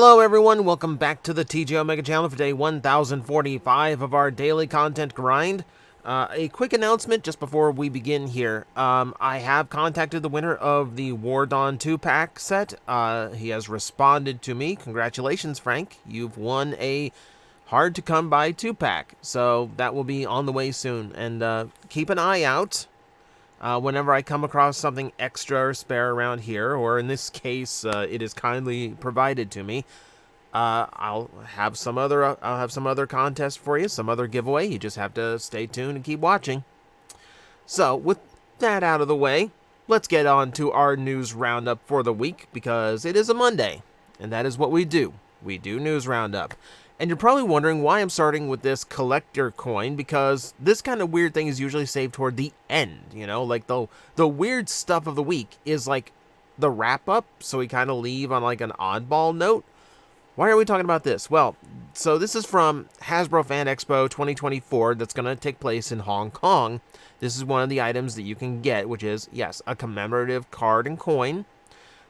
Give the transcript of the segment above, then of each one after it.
Hello everyone, welcome back to the TJOmega channel for day 1045 of our daily content grind. A quick announcement just before we begin here. I have contacted the winner of the War Dawn 2-pack set. He has responded to me. Congratulations, Frank. You've won a hard-to-come-by 2-pack. So that will be on the way soon. And keep an eye out whenever I come across something extra or spare around here, or in this case, it is kindly provided to me. I'll have some other contest for you, some other giveaway. You just have to stay tuned and keep watching. So, with that out of the way, let's get on to our news roundup for the week, because it is a Monday, and that is what we do. We do news roundup. And you're probably wondering why I'm starting with this collector coin, because this kind of weird thing is usually saved toward the end, you know? Like, the weird stuff of the week is, like, the wrap-up, so we kind of leave on, like, an oddball note. Why are we talking about this? Well, so this is from Hasbro Fan Expo 2024 that's going to take place in Hong Kong. This is one of the items that you can get, which is, yes, a commemorative card and coin.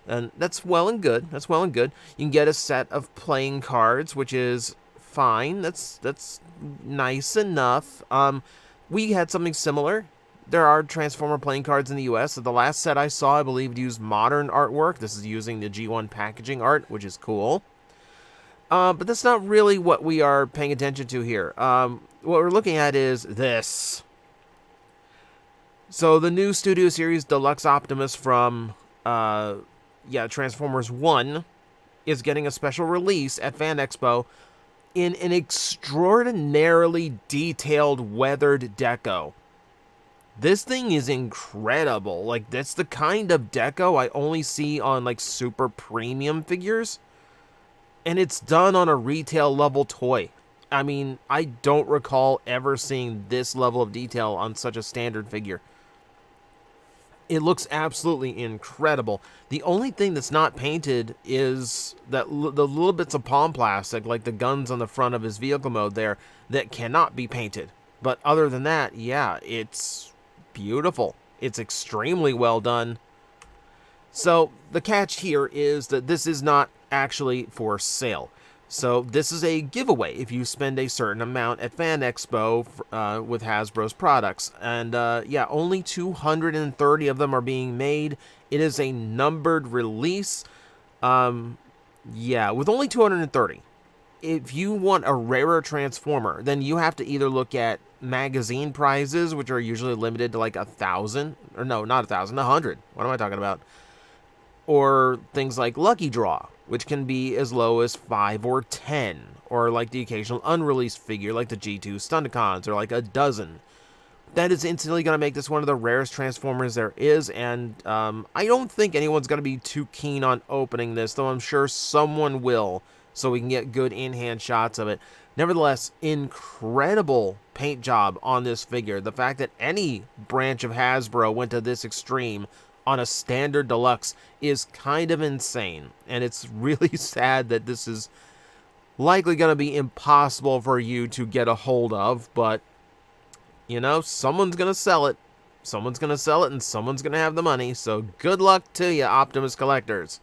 And that's well and good. That's well and good. You can get a set of playing cards, which is fine. That's nice enough. We had something similar. There are Transformer playing cards in the US. So the last set I saw, I believe, used modern artwork. This is using the G1 packaging art, which is cool. But that's not really what we are paying attention to here. What we're looking at is this. So the new Studio Series Deluxe Optimus from Transformers 1 is getting a special release at Fan Expo in an extraordinarily detailed weathered deco. This thing is incredible. Like, that's the kind of deco I only see on, like, super premium figures. And it's done on a retail level toy. I mean, I don't recall ever seeing this level of detail on such a standard figure. It looks absolutely incredible. The only thing that's not painted is that the little bits of palm plastic, like the guns on the front of his vehicle mode there, that cannot be painted. But other than that, yeah, it's beautiful. It's extremely well done. So the catch here is that this is not actually for sale. So this is a giveaway if you spend a certain amount at Fan Expo with Hasbro's products. And only 230 of them are being made. It is a numbered release. With only 230. If you want a rarer Transformer, then you have to either look at magazine prizes, which are usually limited to like 1,000. Or no, not 1,000, 100. What am I talking about? Or things like Lucky Draw, which can be as low as 5 or 10, or like the occasional unreleased figure like the G2 Stunticons, or like a dozen. That is instantly going to make this one of the rarest Transformers there is, and I don't think anyone's going to be too keen on opening this, though I'm sure someone will, so we can get good in-hand shots of it. Nevertheless, incredible paint job on this figure. The fact that any branch of Hasbro went to this extreme on a standard deluxe is kind of insane, and it's really sad that this is likely going to be impossible for you to get a hold of, but you know, someone's going to sell it. Someone's going to sell it, and someone's going to have the money, so good luck to you, Optimus collectors.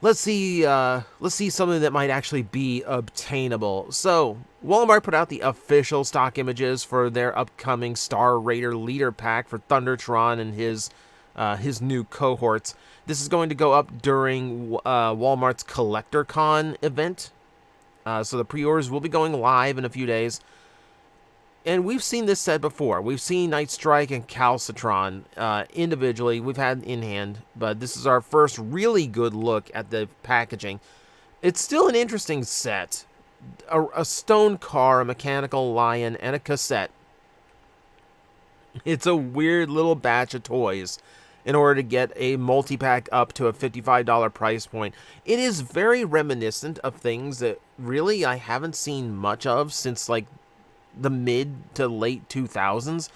Let's see something that might actually be obtainable. So, Walmart put out the official stock images for their upcoming Star Raider Leader Pack for Thundertron and his new cohorts. This is going to go up during Walmart's CollectorCon event. So the pre-orders will be going live in a few days. And we've seen this set before. We've seen Night Strike and Calcitron individually. We've had in hand, but this is our first really good look at the packaging. It's still an interesting set. A stone car, a mechanical lion, and a cassette. It's a weird little batch of toys in order to get a multi-pack up to a $55 price point. It is very reminiscent of things that really I haven't seen much of since like the mid to late 2000s.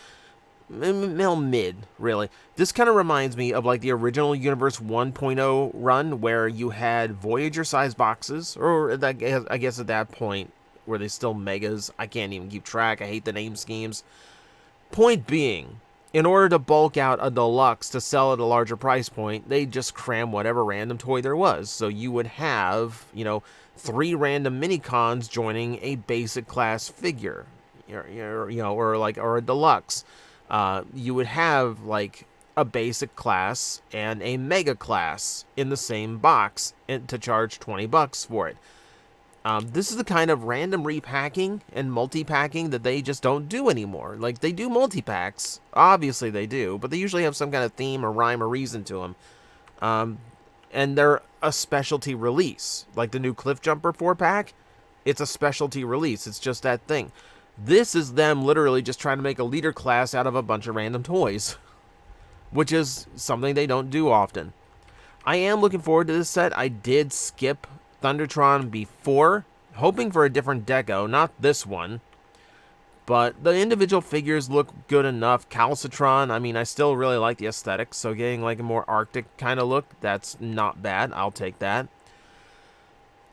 Well, mid, really. This kind of reminds me of like the original Universe 1.0 run where you had Voyager-sized boxes, or I guess at that point, were they still megas? I can't even keep track. I hate the name schemes. Point being, in order to bulk out a deluxe to sell at a larger price point, they just cram whatever random toy there was. So you would have, 3 random mini-cons joining a basic class figure, or a deluxe. You would have like a basic class and a mega class in the same box, and to charge $20 for it. This is the kind of random repacking and multi-packing that they just don't do anymore. Like, they do multi-packs, obviously they do, but they usually have some kind of theme or rhyme or reason to them. And they're a specialty release. Like the new Cliff Jumper 4-pack, it's a specialty release. It's just that thing. This is them literally just trying to make a leader class out of a bunch of random toys, which is something they don't do often. I am looking forward to this set. I did skip Thundertron before, hoping for a different deco, not this one. But the individual figures look good enough. Calcitron, I mean, I still really like the aesthetics, so getting like a more Arctic kind of look, that's not bad. I'll take that.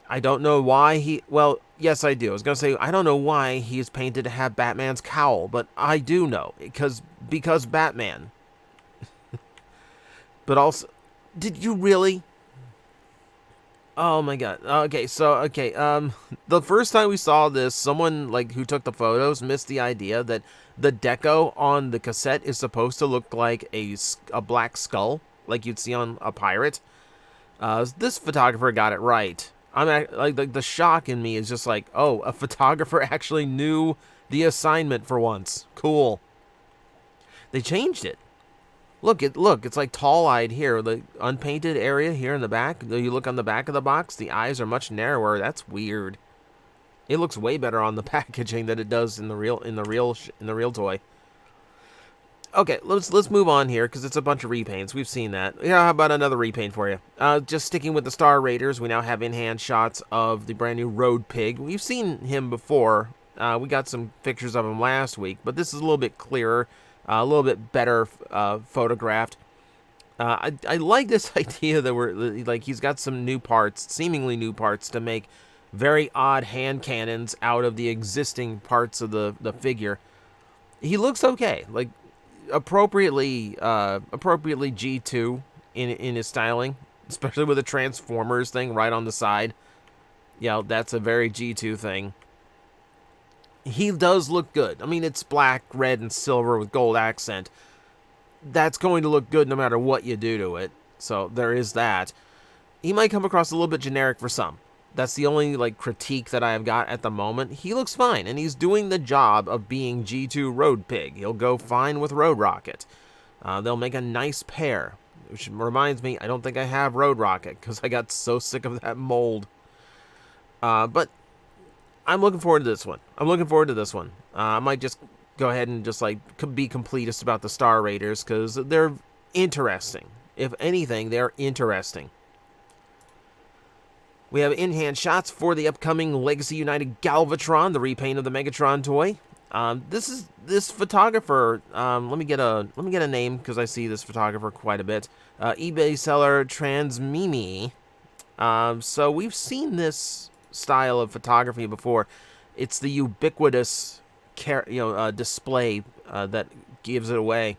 I don't know why well, yes I do. I was going to say, I don't know why he is painted to have Batman's cowl, but I do know, because Batman. But also, did you really? Oh my god. Okay, so, the first time we saw this, someone, like, who took the photos missed the idea that the deco on the cassette is supposed to look like a black skull, like you'd see on a pirate. This photographer got it right. Like, the shock in me is just like, oh, a photographer actually knew the assignment for once. Cool. They changed it. Look, it's like tall-eyed here. The unpainted area here in the back. You look on the back of the box, the eyes are much narrower. That's weird. It looks way better on the packaging than it does in the real toy. Okay, let's move on here because it's a bunch of repaints. We've seen that. Yeah, how about another repaint for you? Just sticking with the Star Raiders, we now have in-hand shots of the brand new Road Pig. We've seen him before. We got some pictures of him last week, but this is a little bit clearer. A little bit better photographed. I like this idea that he's got some new parts, seemingly new parts, to make very odd hand cannons out of the existing parts of the figure. He looks okay, like appropriately G2 in his styling, especially with the Transformers thing right on the side. Yeah, that's a very G2 thing. He does look good. I mean, it's black, red, and silver with gold accent. That's going to look good no matter what you do to it. So there is that. He might come across a little bit generic for some. That's the only critique that I have got at the moment. He looks fine, and he's doing the job of being G2 Road Pig. He'll go fine with Road Rocket. They'll make a nice pair. Which reminds me, I don't think I have Road Rocket because I got so sick of that mold. But I'm looking forward to this one. I might just go ahead and just be completist about the Star Raiders because they're interesting. If anything, they're interesting. We have in-hand shots for the upcoming Legacy United Galvatron, the repaint of the Megatron toy. This photographer. Let me get a name because I see this photographer quite a bit. eBay seller Transmimi. So we've seen this style of photography before. It's the ubiquitous display that gives it away.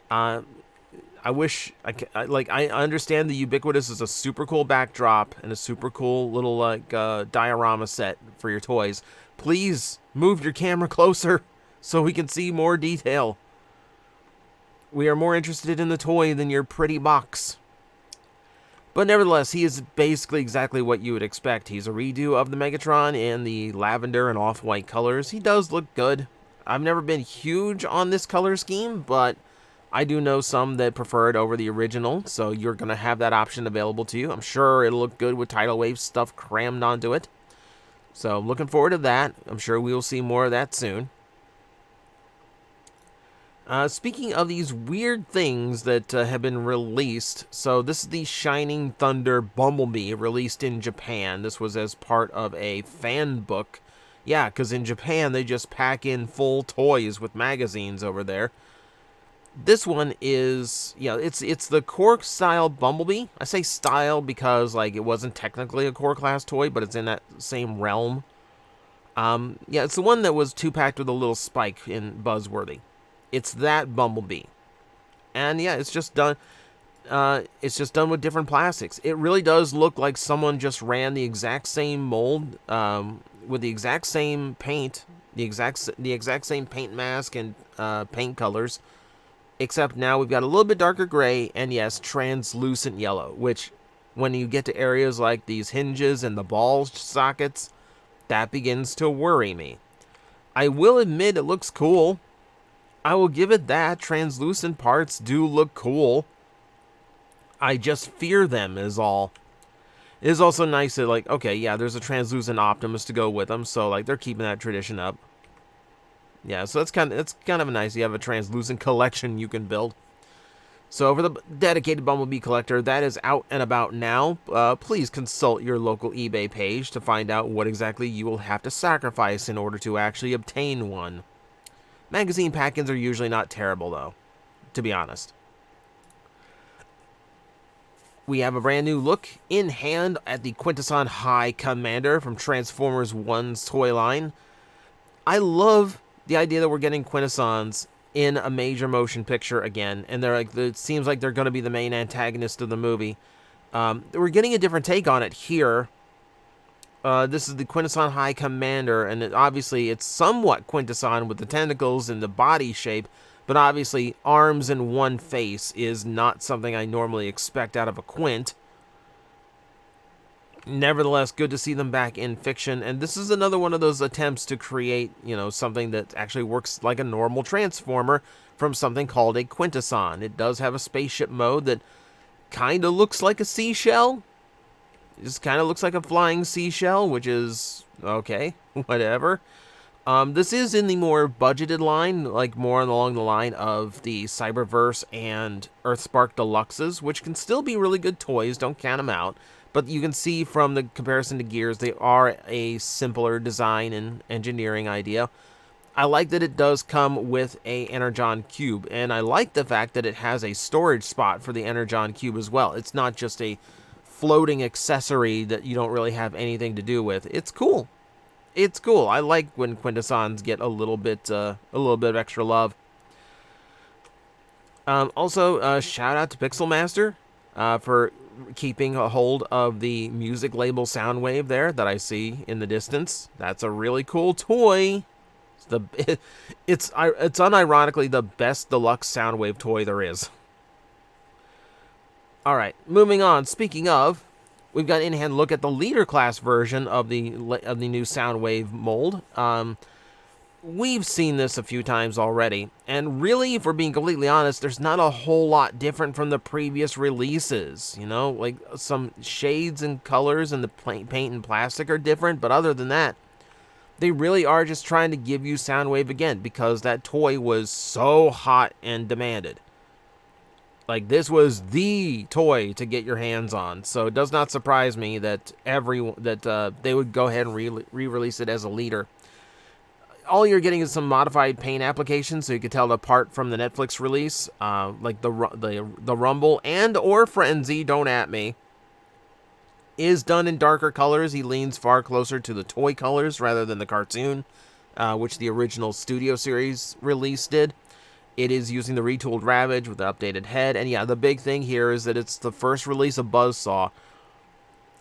I wish I understand the ubiquitous is a super cool backdrop and a super cool little diorama set for your toys. Please move your camera closer so we can see more detail. We are more interested in the toy than your pretty box. But nevertheless, he is basically exactly what you would expect. He's a redo of the Megatron in the lavender and off-white colors. He does look good. I've never been huge on this color scheme, but I do know some that prefer it over the original, so you're going to have that option available to you. I'm sure it'll look good with Tidal Wave stuff crammed onto it. So I'm looking forward to that. I'm sure we will see more of that soon. Speaking of these weird things that have been released, so this is the Shining Thunder Bumblebee released in Japan. This was as part of a fan book. Yeah, because in Japan they just pack in full toys with magazines over there. This one is, it's the core style Bumblebee. I say style because it wasn't technically a core class toy, but it's in that same realm. It's the one that was 2-packed with a little spike in Buzzworthy. It's that Bumblebee. And yeah, it's just done. It's just done with different plastics. It really does look like someone just ran the exact same mold with the exact same paint, the exact same paint mask and paint colors, except now we've got a little bit darker gray and yes, translucent yellow. Which, when you get to areas like these hinges and the ball sockets, that begins to worry me. I will admit it looks cool. I will give it that. Translucent parts do look cool. I just fear them is all. It is also nice that, like, okay, yeah, there's a translucent Optimus to go with them, so like they're keeping that tradition up. Yeah, so it's kind of nice. You have a translucent collection you can build. So for the dedicated Bumblebee collector, that is out and about now. Please consult your local eBay page to find out what exactly you will have to sacrifice in order to actually obtain one. Magazine pack-ins are usually not terrible, though, to be honest. We have a brand new look in hand at the Quintesson High Commander from Transformers 1's toy line. I love the idea that we're getting Quintessons in a major motion picture again, and they're like, it seems like they're going to be the main antagonist of the movie. We're getting a different take on it here. This is the Quintesson High Commander, and obviously it's somewhat Quintesson with the tentacles and the body shape, but obviously arms and one face is not something I normally expect out of a Quint. Nevertheless, good to see them back in fiction, and this is another one of those attempts to create, you know, something that actually works like a normal Transformer from something called a Quintesson. It does have a spaceship mode that kind of looks like a seashell. It just kind of looks like a flying seashell, which is okay, whatever. This is in the more budgeted line, like more along the line of the Cyberverse and Earthspark Deluxes, which can still be really good toys, don't count them out. But you can see from the comparison to Gears, they are a simpler design and engineering idea. I like that it does come with a Energon Cube, and I like the fact that it has a storage spot for the Energon Cube as well. It's not just a floating accessory that you don't really have anything to do with. It's cool. It's cool. I like when Quintessons get a little bit of extra love. Also, shout out to Pixel Master for keeping a hold of the music label Soundwave there that I see in the distance. That's a really cool toy. It's unironically the best deluxe Soundwave toy there is. All right, moving on. Speaking of, we've got in hand look at the leader class version of the new Soundwave mold. We've seen this a few times already, and really, if we're being completely honest, there's not a whole lot different from the previous releases. You know, like some shades and colors and the paint and plastic are different, but other than that, they really are just trying to give you Soundwave again because that toy was so hot and demanded. Like, this was the toy to get your hands on, so it does not surprise me that they would go ahead and re-release it as a leader. All you're getting is some modified paint applications, so you can tell it apart from the Netflix release, like the Rumble and or Frenzy, don't at me, is done in darker colors. He leans far closer to the toy colors rather than the cartoon, which the original Studio Series release did. It is using the retooled Ravage with the updated head, and yeah, the big thing here is that it's the first release of Buzzsaw.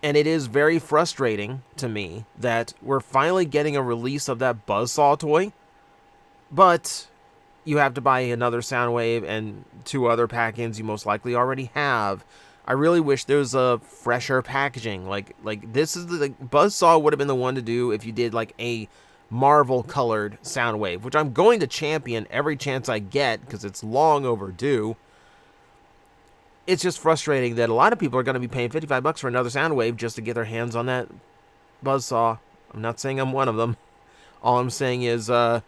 And it is very frustrating to me that we're finally getting a release of that Buzzsaw toy, but you have to buy another Soundwave and 2 other pack-ins you most likely already have. I really wish there was a fresher packaging. Like this is the Buzzsaw would have been the one to do if you did like a Marvel-colored Soundwave, which I'm going to champion every chance I get because it's long overdue. It's just frustrating that a lot of people are going to be paying $55 for another Soundwave just to get their hands on that Buzzsaw. I'm not saying I'm one of them. All I'm saying is a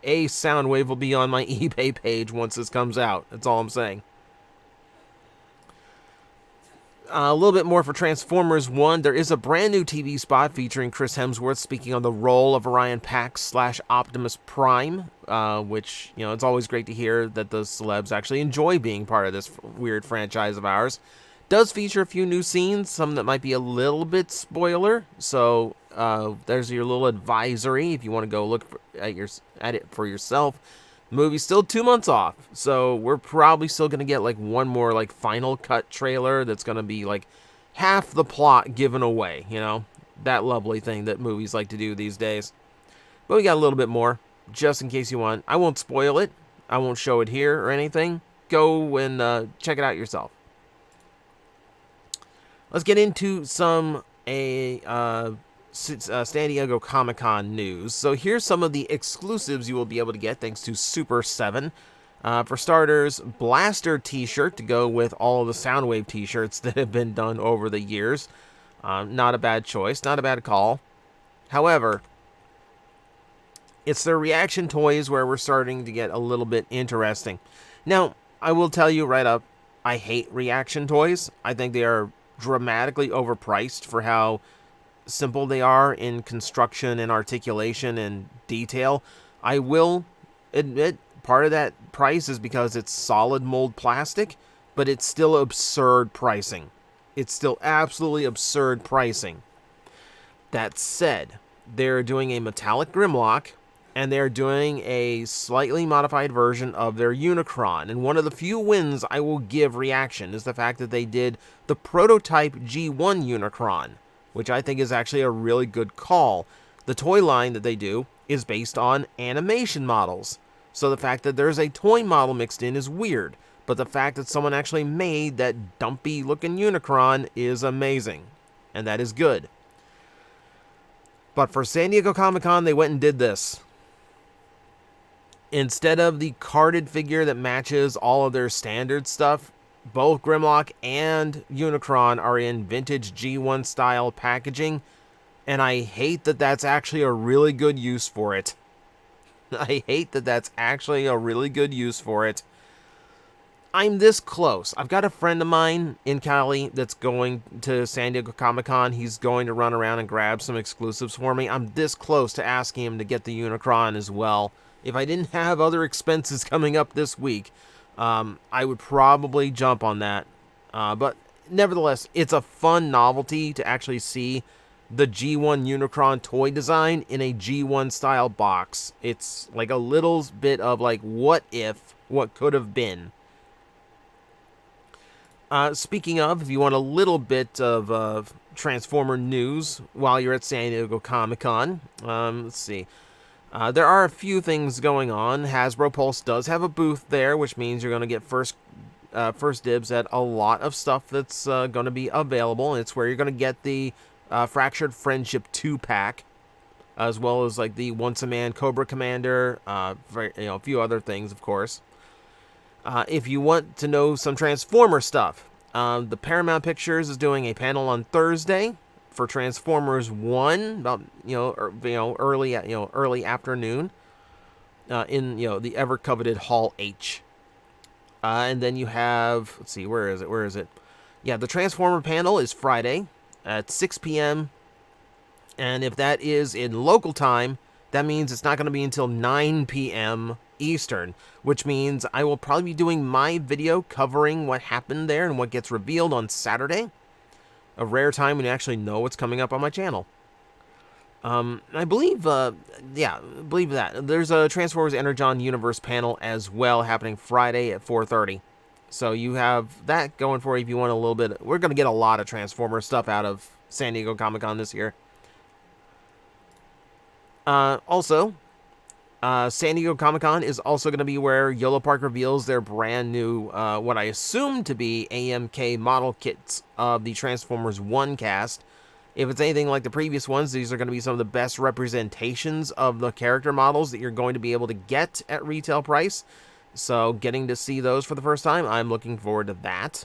Soundwave will be on my eBay page once this comes out. That's all I'm saying. A little bit more for Transformers 1. There is a brand new TV spot featuring Chris Hemsworth speaking on the role of Orion Pax / Optimus Prime, which, you know, it's always great to hear that the celebs actually enjoy being part of this weird franchise of ours. Does feature a few new scenes, some that might be a little bit spoiler, so there's your little advisory if you want to go look at it for yourself. Movie's still 2 months off, so we're probably still going to get like one more like final cut trailer that's going to be like half the plot given away, you know? That lovely thing that movies like to do these days. But we got a little bit more, just in case you want. I won't spoil it. I won't show it here or anything. Go and check it out yourself. Let's get into some San Diego ComicCon news. So here's some of the exclusives you will be able to get thanks to Super 7. For starters, Blaster t-shirt to go with all of the Soundwave t-shirts that have been done over the years. Not a bad choice, not a bad call. However, it's the reaction toys where we're starting to get a little bit interesting. Now, I will tell you right up, I hate reaction toys. I think they are dramatically overpriced for how simple they are in construction and articulation and detail. I will admit part of that price is because it's solid mold plastic, but it's still absurd pricing. It's still absolutely absurd pricing. That said, they're doing a metallic Grimlock, and they're doing a slightly modified version of their Unicron. And one of the few wins I will give Reaction is the fact that they did the prototype G1 Unicron, which I think is actually a really good call. The toy line that they do is based on animation models. So the fact that there's a toy model mixed in is weird, but the fact that someone actually made that dumpy looking Unicron is amazing, and that is good. But for San Diego Comic-Con, they went and did this. Instead of the carded figure that matches all of their standard stuff, both Grimlock and Unicron are in vintage G1 style packaging, and I hate that that's actually a really good use for it. I hate that that's actually a really good use for it. I'm this close. I've got a friend of mine in Cali that's going to San Diego Comic-Con. He's going to run around and grab some exclusives for me. I'm this close to asking him to get the Unicron as well. If I didn't have other expenses coming up this week, I would probably jump on that. But nevertheless, it's a fun novelty to actually see the G1 Unicron toy design in a G1 style box. It's like a little bit of like what if, what could have been. Speaking of, if you want a little bit of Transformer news while you're at San Diego Comic-Con, let's see. There are a few things going on. Hasbro Pulse does have a booth there, which means you're going to get first dibs at a lot of stuff that's going to be available. And it's where you're going to get the Fractured Friendship 2-pack, as well as like the Once a Man Cobra Commander, a few other things, of course. If you want to know some Transformer stuff, the Paramount Pictures is doing a panel on Thursday for Transformers 1, about early afternoon, in the ever coveted Hall H. And then you have, let's see, where is it? Yeah, the Transformer panel is Friday at 6 p.m. And if that is in local time, that means it's not going to be until 9 p.m. Eastern, which means I will probably be doing my video covering what happened there and what gets revealed on Saturday. A rare time when you actually know what's coming up on my channel. I believe that. There's a Transformers Energon Universe panel as well happening Friday at 4:30. So you have that going for you if you want a little bit. We're going to get a lot of Transformers stuff out of San Diego Comic-Con this year. Also, San Diego Comic-Con is also going to be where Yellow Park reveals their brand new, what I assume to be AMK model kits of the Transformers 1 cast. If it's anything like the previous ones, these are going to be some of the best representations of the character models that you're going to be able to get at retail price. So getting to see those for the first time, I'm looking forward to that.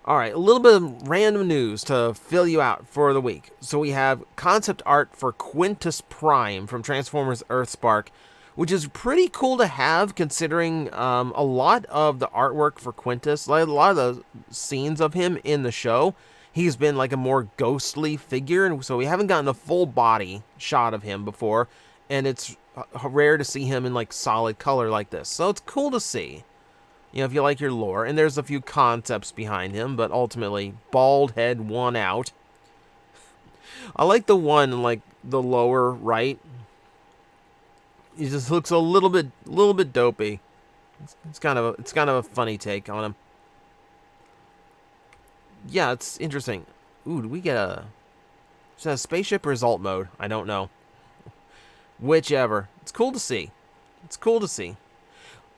Alright, a little bit of random news to fill you out for the week. So we have concept art for Optimus Prime from Transformers Earthspark, which is pretty cool to have considering a lot of the artwork for Quintus, like a lot of the scenes of him in the show, he's been like a more ghostly figure, and so we haven't gotten a full body shot of him before, and it's rare to see him in like solid color like this. So it's cool to see. If you like your lore, and there's a few concepts behind him, but ultimately, bald head, one out. I like the one in, like, the lower right. He just looks a little bit dopey. It's kind of a funny take on him. Yeah, it's interesting. Ooh, do we get is that a spaceship or result mode? I don't know. Whichever. It's cool to see. It's cool to see.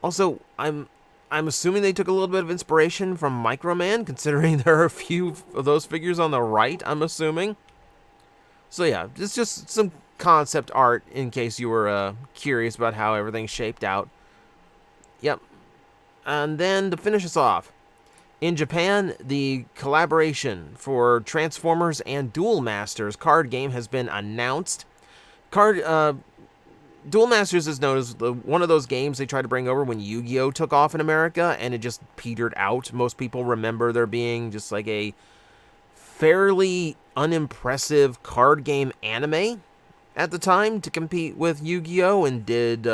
Also, I'm assuming they took a little bit of inspiration from Microman, considering there are a few of those figures on the right, I'm assuming. So yeah, it's just some concept art in case you were curious about how everything shaped out. Yep. And then to finish us off, in Japan, the collaboration for Transformers and Duel Masters card game has been announced. Duel Masters is known as one of those games they tried to bring over when Yu-Gi-Oh! Took off in America, and it just petered out. Most people remember there being just like a fairly unimpressive card game anime at the time to compete with Yu-Gi-Oh! And did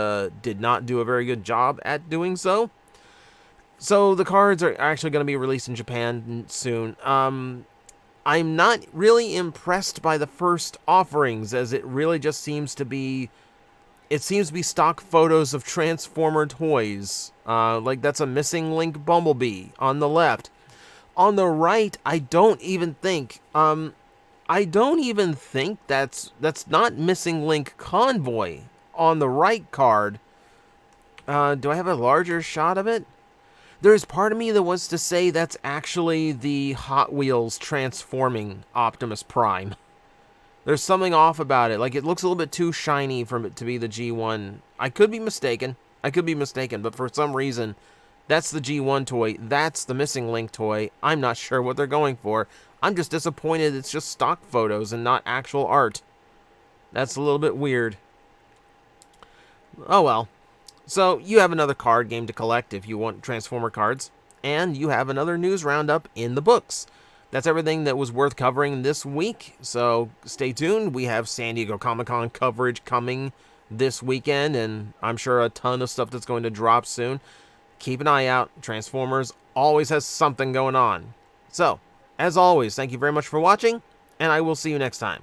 not do a very good job at doing so. So the cards are actually going to be released in Japan soon. I'm not really impressed by the first offerings, as it really just seems to be... It seems to be stock photos of Transformer toys. Like that's a missing Link Bumblebee on the left. On the right, I don't even think that's not missing Link Convoy on the right card. Do I have a larger shot of it? There's part of me that wants to say that's actually the Hot Wheels transforming Optimus Prime. There's something off about it. Like, it looks a little bit too shiny for it to be the G1. I could be mistaken. But for some reason, that's the G1 toy. That's the missing Link toy. I'm not sure what they're going for. I'm just disappointed it's just stock photos and not actual art. That's a little bit weird. Oh well. So, you have another card game to collect if you want Transformer cards. And you have another news roundup in the books. That's everything that was worth covering this week, so stay tuned. We have San Diego ComicCon coverage coming this weekend, and I'm sure a ton of stuff that's going to drop soon. Keep an eye out. Transformers always has something going on. So, as always, thank you very much for watching, and I will see you next time.